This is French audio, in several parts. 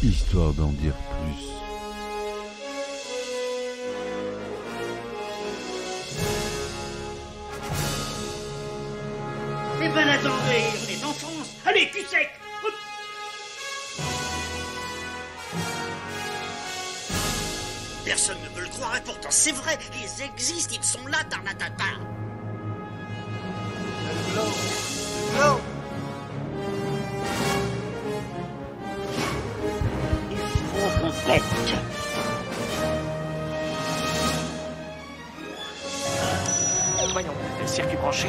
histoire d'en dire plus. Eh ben attendez, on est en France. Allez, cul sec. Hop. Personne ne me le croirait, pourtant c'est vrai, ils existent, ils sont là, tarnatata. Non. Il faut qu'on pète. Voyons, circuit branché,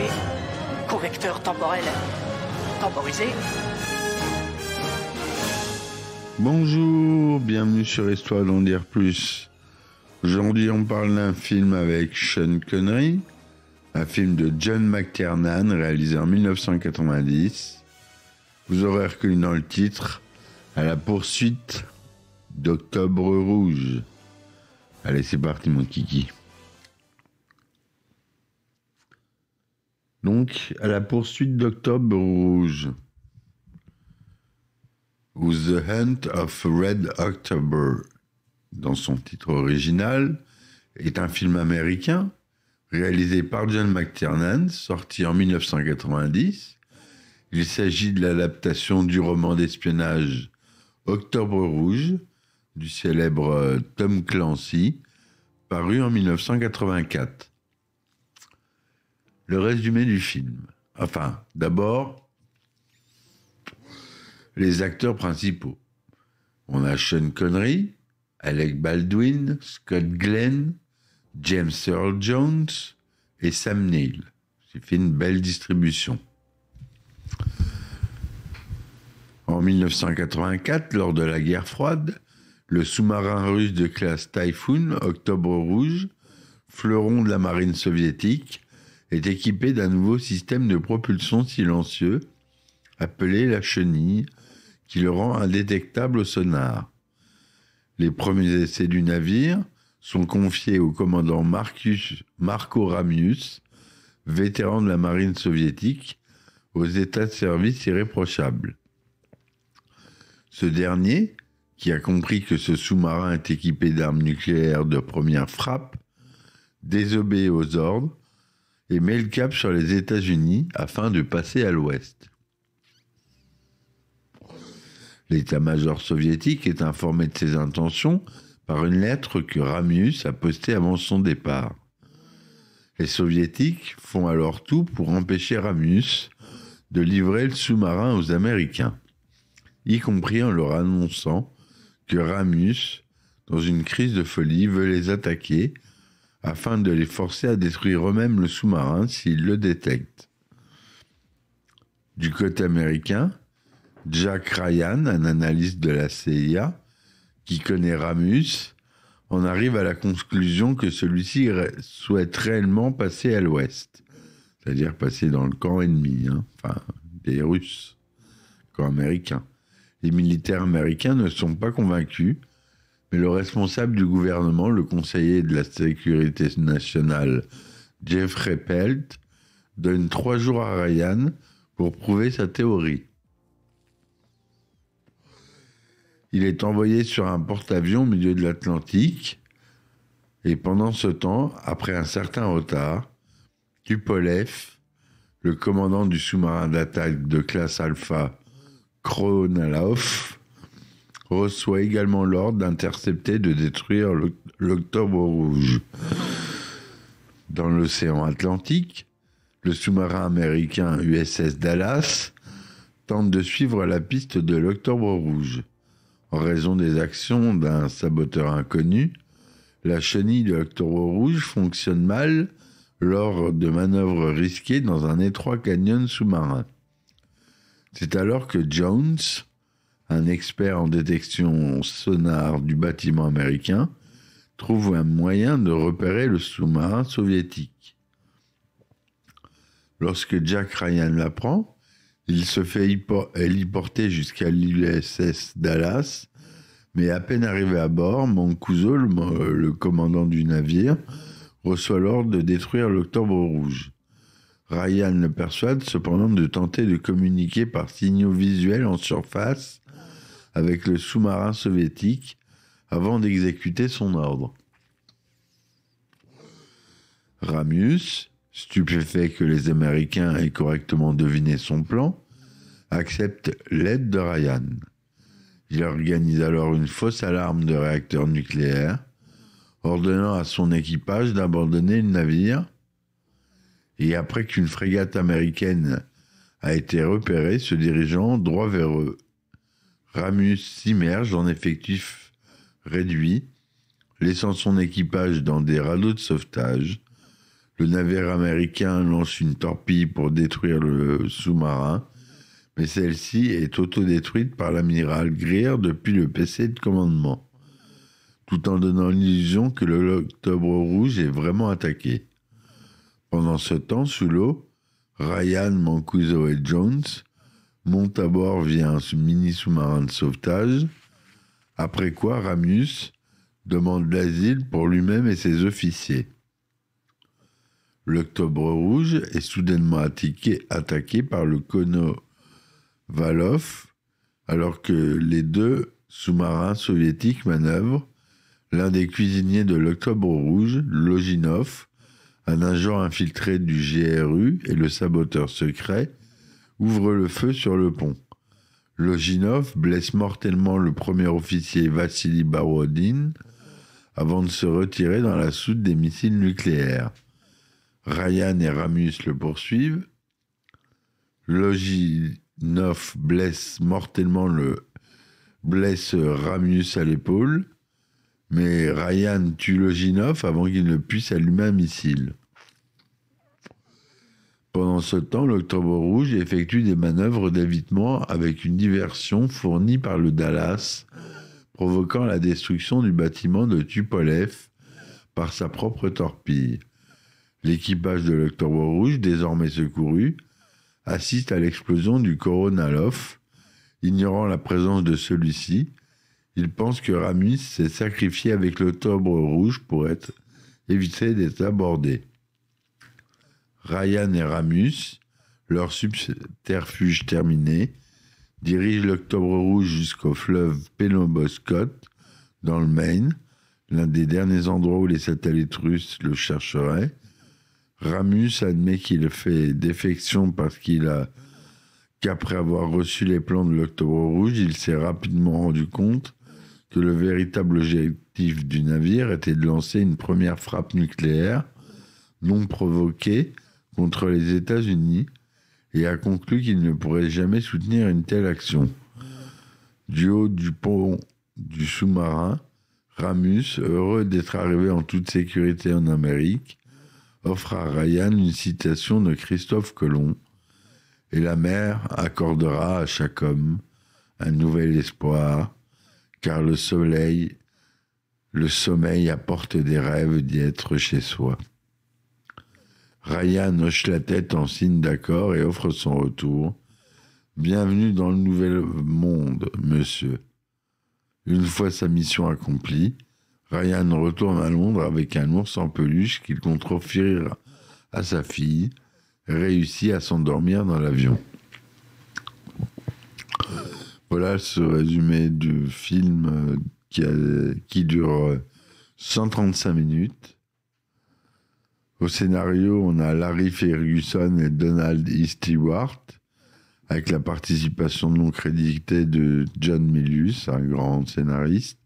correcteur temporel temporisé. Bonjour, bienvenue sur Histoire d'en dire plus. Aujourd'hui, on parle d'un film avec Sean Connery, un film de John McTiernan réalisé en 1990. Vous aurez reconnu dans le titre « À la poursuite d'Octobre Rouge ». Allez, c'est parti mon kiki. Donc, à la poursuite d'Octobre Rouge, ou The Hunt of Red October, dans son titre original, est un film américain réalisé par John McTiernan, sorti en 1990. Il s'agit de l'adaptation du roman d'espionnage Octobre Rouge, du célèbre Tom Clancy, paru en 1984. Le résumé du film. Enfin, d'abord, les acteurs principaux. On a Sean Connery, Alec Baldwin, Scott Glenn, James Earl Jones et Sam Neill. J'ai fait une belle distribution. En 1984, lors de la guerre froide, le sous-marin russe de classe Typhoon, Octobre Rouge, fleuron de la marine soviétique, est équipé d'un nouveau système de propulsion silencieux appelé la chenille, qui le rend indétectable au sonar. Les premiers essais du navire sont confiés au commandant Marco Ramius, vétéran de la marine soviétique, aux états de service irréprochables. Ce dernier, qui a compris que ce sous-marin est équipé d'armes nucléaires de première frappe, désobéit aux ordres et met le cap sur les États-Unis afin de passer à l'ouest. L'état-major soviétique est informé de ses intentions par une lettre que Ramius a postée avant son départ. Les soviétiques font alors tout pour empêcher Ramius de livrer le sous-marin aux Américains, y compris en leur annonçant que Ramius, dans une crise de folie, veut les attaquer afin de les forcer à détruire eux-mêmes le sous-marin s'ils le détectent. Du côté américain, Jack Ryan, un analyste de la CIA, qui connaît Ramius, en arrive à la conclusion que celui-ci souhaite réellement passer à l'ouest, c'est-à-dire passer dans le camp ennemi, enfin des Russes, camp américain. Les militaires américains ne sont pas convaincus, mais le responsable du gouvernement, le conseiller de la sécurité nationale, Jeffrey Pelt, donne 3 jours à Ryan pour prouver sa théorie. Il est envoyé sur un porte-avions au milieu de l'Atlantique, et pendant ce temps, après un certain retard, Tupolev, le commandant du sous-marin d'attaque de classe Alpha, Kronalov, reçoit également l'ordre d'intercepter et de détruire l'Octobre Rouge. Dans l'océan Atlantique, le sous-marin américain USS Dallas tente de suivre la piste de l'Octobre Rouge. En raison des actions d'un saboteur inconnu, la chenille de l'Octobre Rouge fonctionne mal lors de manœuvres risquées dans un étroit canyon sous-marin. C'est alors que Jones, un expert en détection sonar du bâtiment américain, trouve un moyen de repérer le sous-marin soviétique. Lorsque Jack Ryan l'apprend, il se fait héliporter jusqu'à l'USS Dallas, mais à peine arrivé à bord, Mancuso, le commandant du navire, reçoit l'ordre de détruire l'Octobre Rouge. Ryan le persuade cependant de tenter de communiquer par signaux visuels en surface avec le sous-marin soviétique avant d'exécuter son ordre. Ramius, stupéfait que les Américains aient correctement deviné son plan, accepte l'aide de Ryan. Il organise alors une fausse alarme de réacteur nucléaire, ordonnant à son équipage d'abandonner le navire, et après qu'une frégate américaine a été repérée, se dirigeant droit vers eux. Ramius s'immerge en effectif réduit, laissant son équipage dans des radeaux de sauvetage. Le navire américain lance une torpille pour détruire le sous-marin, mais celle-ci est autodétruite par l'amiral Greer depuis le PC de commandement, tout en donnant l'illusion que l'Octobre Rouge est vraiment attaqué. Pendant ce temps, sous l'eau, Ryan, Mancuso et Jones montent à bord via un mini sous-marin de sauvetage, après quoi Ramius demande l'asile pour lui-même et ses officiers. L'Octobre Rouge est soudainement attaqué par le Konovalov, alors que les deux sous-marins soviétiques manœuvrent. L'un des cuisiniers de l'Octobre Rouge, Loginov, un agent infiltré du GRU et le saboteur secret, ouvre le feu sur le pont. Loginov blesse mortellement le premier officier Vassili Barodin avant de se retirer dans la soute des missiles nucléaires. Ryan et Ramius le poursuivent. Loginov blesse Ramius à l'épaule, mais Ryan tue Loginov avant qu'il ne puisse allumer un missile. Pendant ce temps, l'Octobre Rouge effectue des manœuvres d'évitement avec une diversion fournie par le Dallas, provoquant la destruction du bâtiment de Tupolev par sa propre torpille. L'équipage de l'Octobre Rouge, désormais secouru, assiste à l'explosion du Koronalov. Ignorant la présence de celui-ci, il pense que Ramius s'est sacrifié avec l'Octobre Rouge pour éviter d'être abordé. Ryan et Ramius, leur subterfuge terminé, dirigent l'Octobre Rouge jusqu'au fleuve Penobscot, dans le Maine, l'un des derniers endroits où les satellites russes le chercheraient. Ramius admet qu'il fait défection parce qu'après avoir reçu les plans de l'Octobre Rouge, il s'est rapidement rendu compte que le véritable objectif du navire était de lancer une première frappe nucléaire non provoquée contre les États-Unis et a conclu qu'il ne pourrait jamais soutenir une telle action. Du haut du pont du sous-marin, Ramius, heureux d'être arrivé en toute sécurité en Amérique, offre à Ryan une citation de Christophe Colomb, et la mer accordera à chaque homme un nouvel espoir, car le sommeil apporte des rêves d'y être chez soi. Ryan hoche la tête en signe d'accord et offre son retour. Bienvenue dans le nouvel monde, monsieur. Une fois sa mission accomplie, Ryan retourne à Londres avec un ours en peluche qu'il compte offrir à sa fille et réussit à s'endormir dans l'avion. Voilà ce résumé du film qui dure 135 minutes. Au scénario, on a Larry Ferguson et Donald E. Stewart, avec la participation non créditée de John Milius, un grand scénariste,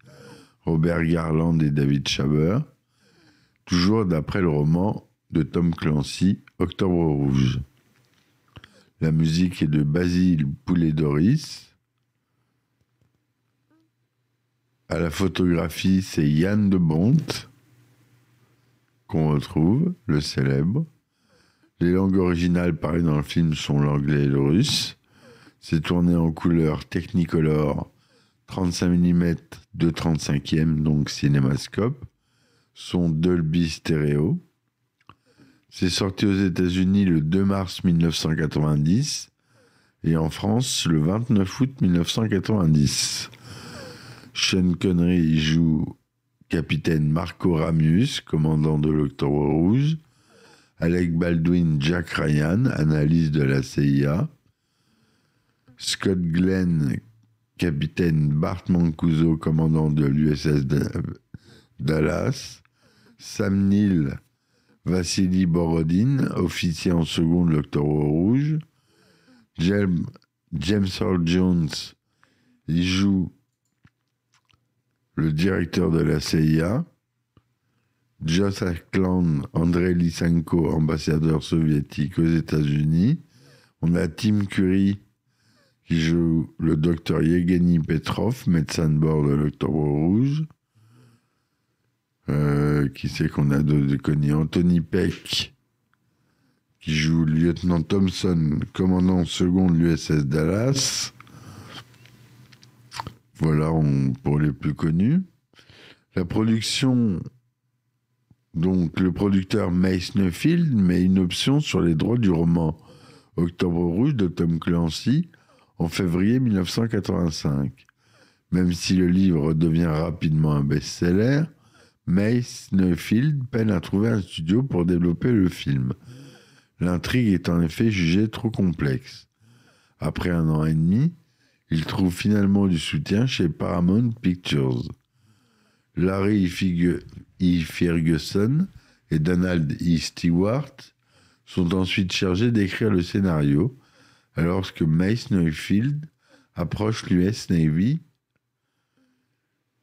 Robert Garland et David Schaber, toujours d'après le roman de Tom Clancy, Octobre Rouge. La musique est de Basile Poulet-Doris. À la photographie, c'est Yann de Bont qu'on retrouve, le célèbre. Les langues originales parlées dans le film sont l'anglais et le russe. C'est tourné en couleur Technicolor 35 mm de 35e, donc cinémascope. Son Dolby Stéréo. C'est sorti aux États-Unis le 2 mars 1990 et en France le 29 août 1990. Sean Connery joue capitaine Marco Ramius, commandant de l'Octobre Rouge. Alec Baldwin, Jack Ryan, analyse de la CIA. Scott Glenn, capitaine Bart Mancuso, commandant de l'USS Dallas, Sam Neill, Vassili Borodin, officier en second de l'Octobre Rouge, James Earl Jones, il joue le directeur de la CIA, Josh Ackland, Andrei Lysenko, ambassadeur soviétique aux États-Unis. On a Tim Curry qui joue le docteur Yevgeny Petrov, médecin de bord de l'Octobre Rouge. Qui c'est qu'on a de connu? Anthony Peck qui joue le lieutenant Thompson, commandant second de l'USS Dallas. Voilà pour les plus connus. La production, donc le producteur Mace Neufeld met une option sur les droits du roman Octobre Rouge de Tom Clancy en février 1985. Même si le livre devient rapidement un best-seller, Mace Neufeld peine à trouver un studio pour développer le film. L'intrigue est en effet jugée trop complexe. Après 1 an et demi, il trouve finalement du soutien chez Paramount Pictures. Larry E. Ferguson et Donald E. Stewart sont ensuite chargés d'écrire le scénario, alors que Mace Neufeld approche l'US Navy.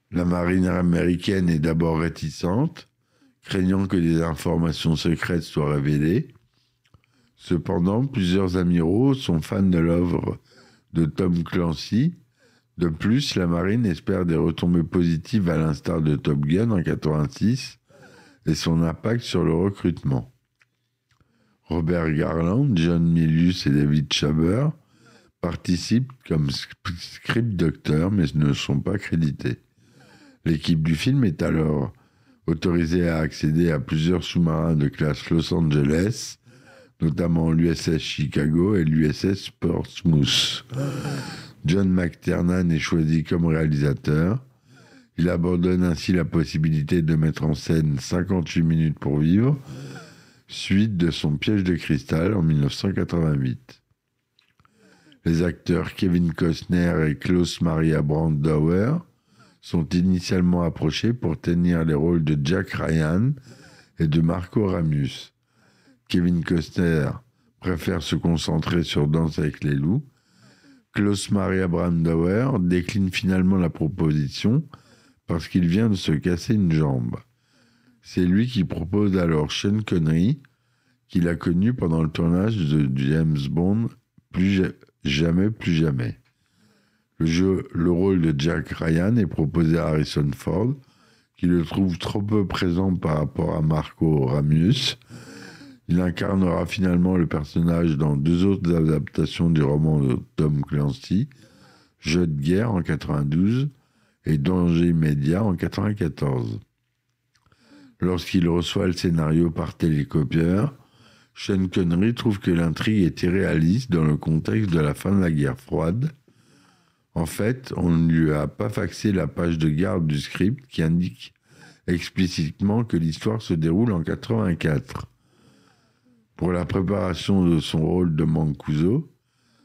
La marine américaine est d'abord réticente, craignant que des informations secrètes soient révélées. Cependant, plusieurs amiraux sont fans de l'œuvre de Tom Clancy. De plus, la marine espère des retombées positives à l'instar de Top Gun en 1986 et son impact sur le recrutement. Robert Garland, John Milius et David Schaber participent comme script docteurs mais ne sont pas crédités. L'équipe du film est alors autorisée à accéder à plusieurs sous-marins de classe Los Angeles, notamment l'USS Chicago et l'USS Portsmouth. John McTiernan est choisi comme réalisateur. Il abandonne ainsi la possibilité de mettre en scène 58 minutes pour vivre, suite de son Piège de cristal en 1988. Les acteurs Kevin Costner et Klaus Maria Brandauer sont initialement approchés pour tenir les rôles de Jack Ryan et de Marco Ramius. Kevin Costner préfère se concentrer sur Danse avec les loups. Klaus Maria Brandauer décline finalement la proposition parce qu'il vient de se casser une jambe. C'est lui qui propose alors Sean Connery, qu'il a connu pendant le tournage de James Bond, Plus jamais. Le rôle de Jack Ryan est proposé à Harrison Ford, qui le trouve trop peu présent par rapport à Marco Ramius. Il incarnera finalement le personnage dans 2 autres adaptations du roman de Tom Clancy, Jeu de guerre en 1992 et Danger immédiat en 1994. Lorsqu'il reçoit le scénario par télécopieur, Sean Connery trouve que l'intrigue est irréaliste dans le contexte de la fin de la guerre froide. En fait, on ne lui a pas faxé la page de garde du script qui indique explicitement que l'histoire se déroule en 1984. Pour la préparation de son rôle de Mancuso,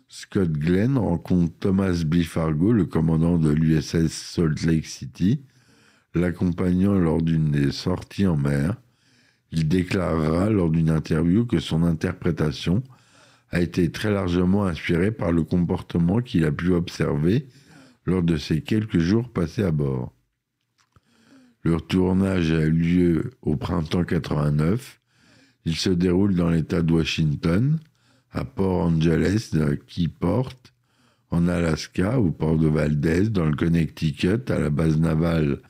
Scott Glenn rencontre Thomas B. Fargo, le commandant de l'USS Salt Lake City, l'accompagnant lors d'une des sorties en mer. Il déclarera lors d'une interview que son interprétation a été très largement inspirée par le comportement qu'il a pu observer lors de ces quelques jours passés à bord. Le tournage a eu lieu au printemps 89. Il se déroule dans l'État de Washington, à Port Angeles, Keyport, en Alaska, au port de Valdez, dans le Connecticut, à la base navale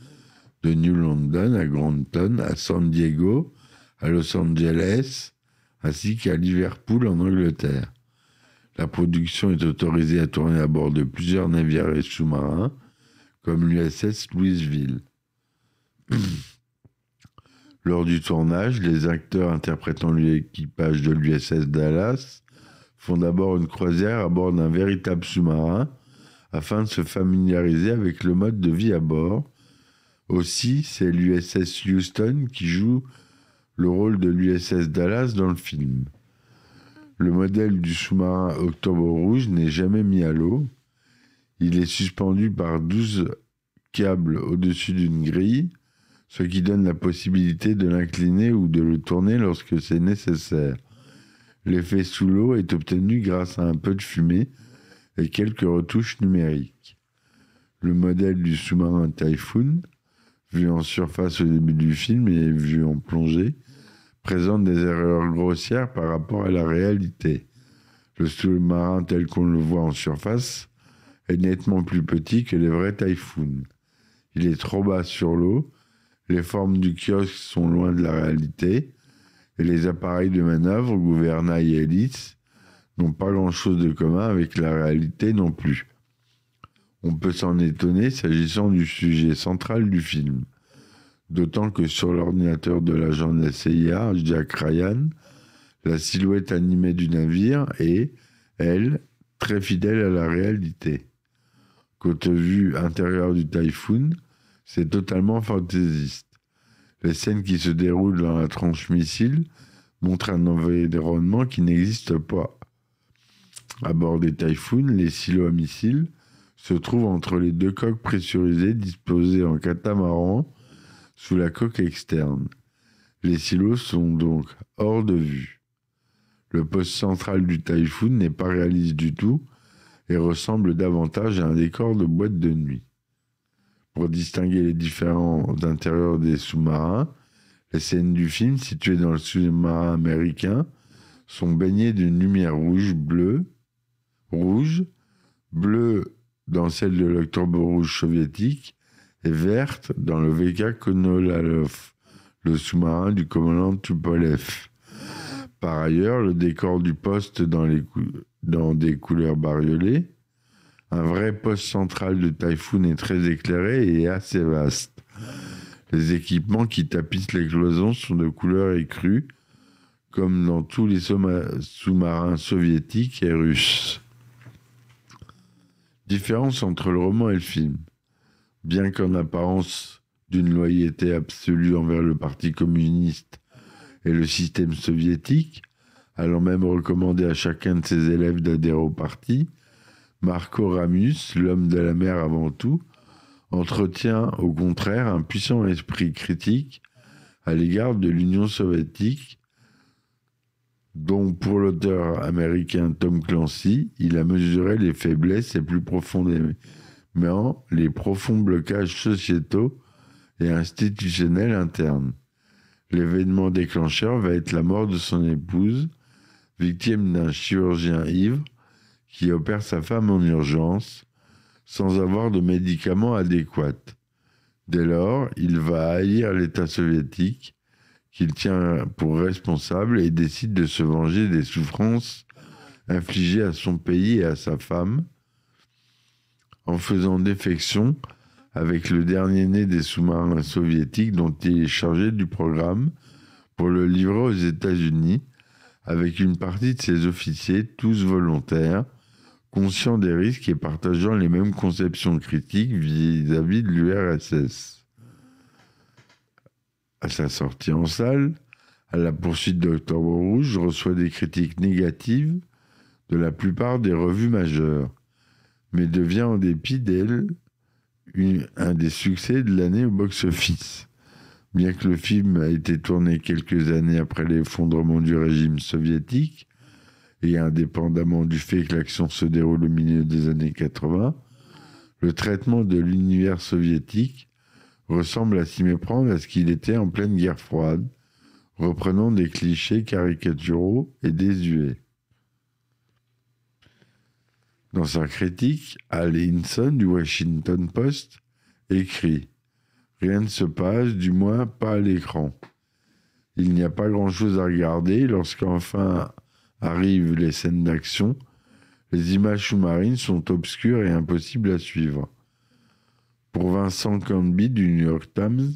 de New London, à Groton, à San Diego, à Los Angeles, ainsi qu'à Liverpool, en Angleterre. La production est autorisée à tourner à bord de plusieurs navires et sous-marins, comme l'USS Louisville. Lors du tournage, les acteurs interprétant l'équipage de l'USS Dallas font d'abord une croisière à bord d'un véritable sous-marin afin de se familiariser avec le mode de vie à bord. Aussi, c'est l'USS Houston qui joue le rôle de l'USS Dallas dans le film. Le modèle du sous-marin Octobre Rouge n'est jamais mis à l'eau. Il est suspendu par 12 câbles au-dessus d'une grille, ce qui donne la possibilité de l'incliner ou de le tourner lorsque c'est nécessaire. L'effet sous l'eau est obtenu grâce à un peu de fumée et quelques retouches numériques. Le modèle du sous-marin Typhoon, vu en surface au début du film et vu en plongée, présente des erreurs grossières par rapport à la réalité. Le sous-marin tel qu'on le voit en surface est nettement plus petit que les vrais Typhoon. Il est trop bas sur l'eau, les formes du kiosque sont loin de la réalité, et les appareils de manœuvre, gouvernail et hélice, n'ont pas grand-chose de commun avec la réalité non plus. On peut s'en étonner s'agissant du sujet central du film, d'autant que sur l'ordinateur de l'agent de la CIA, Jack Ryan, la silhouette animée du navire est, elle, très fidèle à la réalité. Quant aux vues intérieures du Typhoon, c'est totalement fantaisiste. Les scènes qui se déroulent dans la tranche missile montrent un environnement qui n'existe pas. À bord des Typhoon, les silos à missiles se trouvent entre les deux coques pressurisées disposées en catamaran sous la coque externe. Les silos sont donc hors de vue. Le poste central du Typhoon n'est pas réaliste du tout et ressemble davantage à un décor de boîte de nuit. Pour distinguer les différents intérieurs des sous-marins, les scènes du film situées dans le sous-marin américain sont baignées d'une lumière rouge, bleue dans celle de l'Octobre rouge soviétique et verte dans le VK Konovalov, le sous-marin du commandant Tupolev. Par ailleurs, le décor du poste dans des couleurs bariolées. Un vrai poste central de Typhoon est très éclairé et assez vaste. Les équipements qui tapissent les cloisons sont de couleur écrue, comme dans tous les sous-marins soviétiques et russes. Différence entre le roman et le film. Bien qu'en apparence d'une loyauté absolue envers le Parti communiste et le système soviétique, allant même recommander à chacun de ses élèves d'adhérer au parti, Marco Ramius, l'homme de la mer avant tout, entretient au contraire un puissant esprit critique à l'égard de l'Union soviétique, dont pour l'auteur américain Tom Clancy, il a mesuré les faiblesses et plus profondément les profonds blocages sociétaux et institutionnels internes. L'événement déclencheur va être la mort de son épouse, victime d'un chirurgien ivre, qui opère sa femme en urgence, sans avoir de médicaments adéquats. Dès lors, il va haïr l'État soviétique, qu'il tient pour responsable, et décide de se venger des souffrances infligées à son pays et à sa femme, en faisant défection avec le dernier-né des sous-marins soviétiques dont il est chargé du programme pour le livrer aux États-Unis, avec une partie de ses officiers, tous volontaires, conscients des risques et partageant les mêmes conceptions critiques vis-à-vis de l'URSS. À sa sortie en salle, À la poursuite d'Octobre Rouge, reçoit des critiques négatives de la plupart des revues majeures, mais devient en dépit d'elle un des succès de l'année au box-office. Bien que le film a été tourné quelques années après l'effondrement du régime soviétique, et indépendamment du fait que l'action se déroule au milieu des années 80, le traitement de l'univers soviétique ressemble à s'y méprendre à ce qu'il était en pleine guerre froide, reprenant des clichés caricaturaux et désuets. Dans sa critique, Al Hinson du Washington Post écrit « Rien ne se passe, du moins pas à l'écran. Il n'y a pas grand-chose à regarder lorsqu'enfin arrivent les scènes d'action. Les images sous-marines sont obscures et impossibles à suivre. » Pour Vincent Canby du New York Times,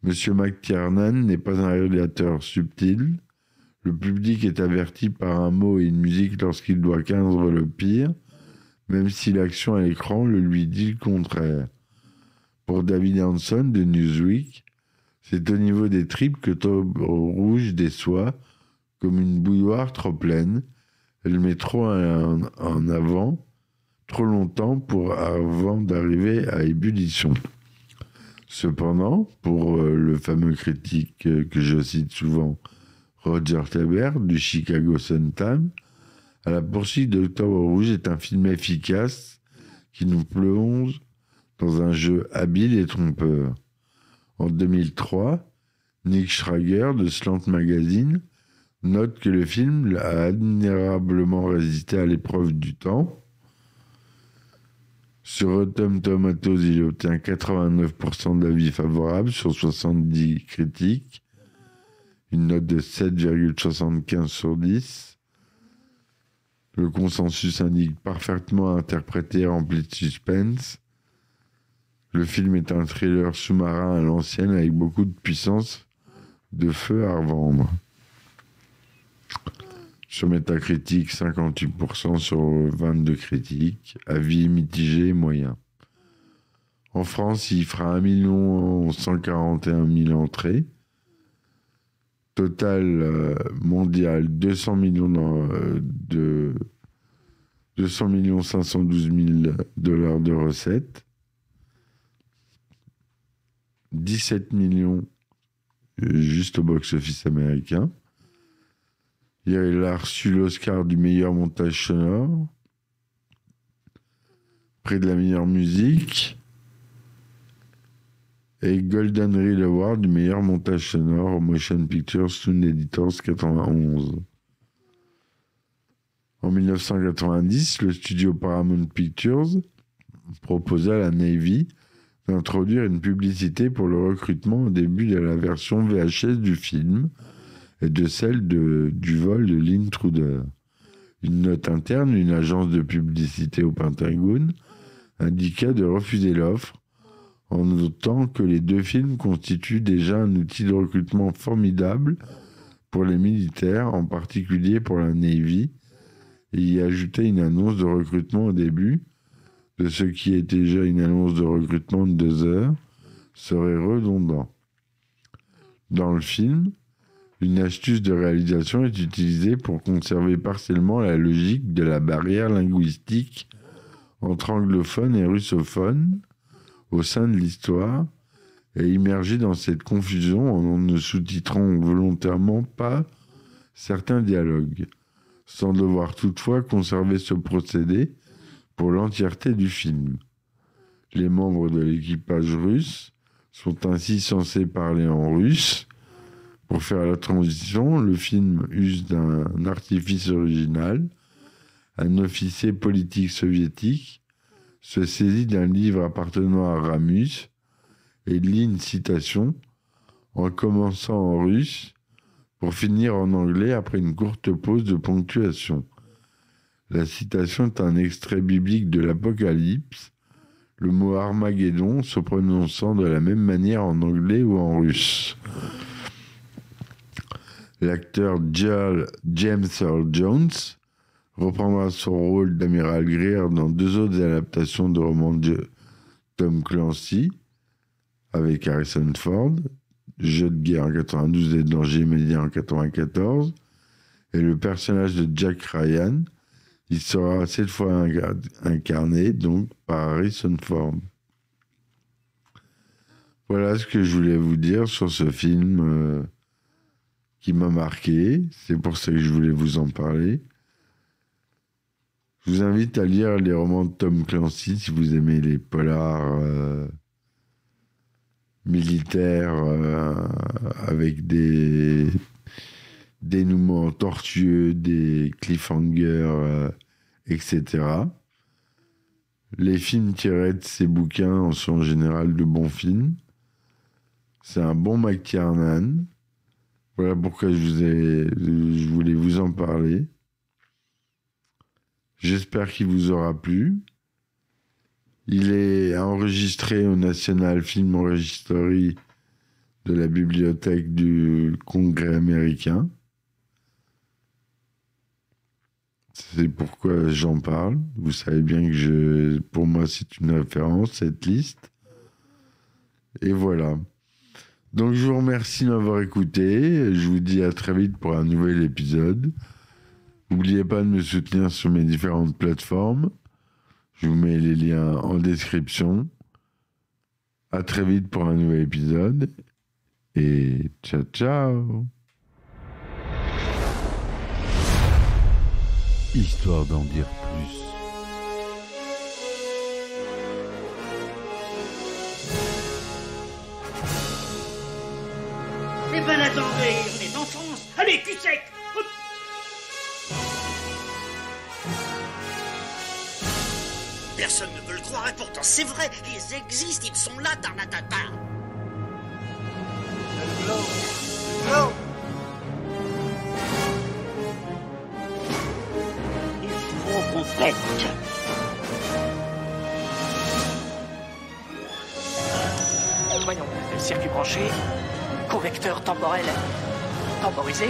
M. McTiernan n'est pas un réalisateur subtil. Le public est averti par un mot et une musique lorsqu'il doit craindre le pire, même si l'action à l'écran le lui dit le contraire. Pour David Hanson de Newsweek, c'est au niveau des tripes que Octobre Rouge déçoit, comme une bouilloire trop pleine. Elle met trop en avant, trop longtemps avant d'arriver à ébullition. Cependant, pour le fameux critique que je cite souvent, Roger Ebert du Chicago Sun-Times, À la poursuite de l'Octobre Rouge est un film efficace qui nous plonge dans un jeu habile et trompeur. En 2003, Nick Schrager de Slant Magazine note que le film a admirablement résisté à l'épreuve du temps. Sur Rotten Tomatoes, il obtient 89% d'avis favorables sur 70 critiques, une note de 7,75 sur 10. Le consensus indique parfaitement interprété et rempli de suspense. Le film est un thriller sous-marin à l'ancienne avec beaucoup de puissance de feu à revendre. Sur Metacritic, 58% sur 22 critiques. Avis mitigé et moyen. En France, il fera 1 141 000 entrées. Total mondial, 200 512 000 $ de recettes. 17 millions juste au box-office américain. Il a reçu l'Oscar du meilleur montage sonore, prix de la meilleure musique et Golden Reel Award du meilleur montage sonore au Motion Picture Sound Editors 91. En 1990, le studio Paramount Pictures proposa à la Navy d'introduire une publicité pour le recrutement au début de la version VHS du film et de celle du vol de l'Intruder. Une note interne, une agence de publicité au Pentagone, indiqua de refuser l'offre en notant que les deux films constituent déjà un outil de recrutement formidable pour les militaires, en particulier pour la Navy, et y ajouter une annonce de recrutement au début de ce qui est déjà une annonce de recrutement de 2 heures serait redondant. Dans le film, une astuce de réalisation est utilisée pour conserver partiellement la logique de la barrière linguistique entre anglophones et russophones au sein de l'histoire et immerger dans cette confusion en ne sous-titrant volontairement pas certains dialogues, sans devoir toutefois conserver ce procédé pour l'entièreté du film. Les membres de l'équipage russe sont ainsi censés parler en russe. Pour faire la transition, le film use d'un artifice original. Un officier politique soviétique se saisit d'un livre appartenant à Ramus et lit une citation en commençant en russe pour finir en anglais après une courte pause de ponctuation. La citation est un extrait biblique de l'Apocalypse, le mot Armageddon se prononçant de la même manière en anglais ou en russe. L'acteur James Earl Jones reprendra son rôle d'amiral Greer dans 2 autres adaptations de romans de Tom Clancy avec Harrison Ford, Jeu de guerre en 92 et Danger immédiat en 94, et le personnage de Jack Ryan. Il sera cette fois incarné donc par Harrison Ford. Voilà ce que je voulais vous dire sur ce film qui m'a marqué. C'est pour ça que je voulais vous en parler. Je vous invite à lire les romans de Tom Clancy si vous aimez les polars militaires avec des dénouements tortueux, des cliffhangers, etc. Les films tirés de ces bouquins en sont en général de bons films. C'est un bon McTiernan. Voilà pourquoi je voulais vous en parler. J'espère qu'il vous aura plu. Il est enregistré au National Film Registry de la bibliothèque du Congrès américain. C'est pourquoi j'en parle. Vous savez bien que pour moi, c'est une référence, cette liste. Et voilà. Donc, je vous remercie de m'avoir écouté. Je vous dis à très vite pour un nouvel épisode. N'oubliez pas de me soutenir sur mes différentes plateformes. Je vous mets les liens en description. À très vite pour un nouvel épisode. Et ciao, ciao. Histoire d'en dire plus. Eh ben attendez, on est en France. Allez, cul sec. Hop. Personne ne veut le croire et pourtant c'est vrai, ils existent, ils sont là, Tarnatata. Le globe. Le globe. Il faut qu'on pète. Voyons, circuit branché, correcteur temporel temporisé,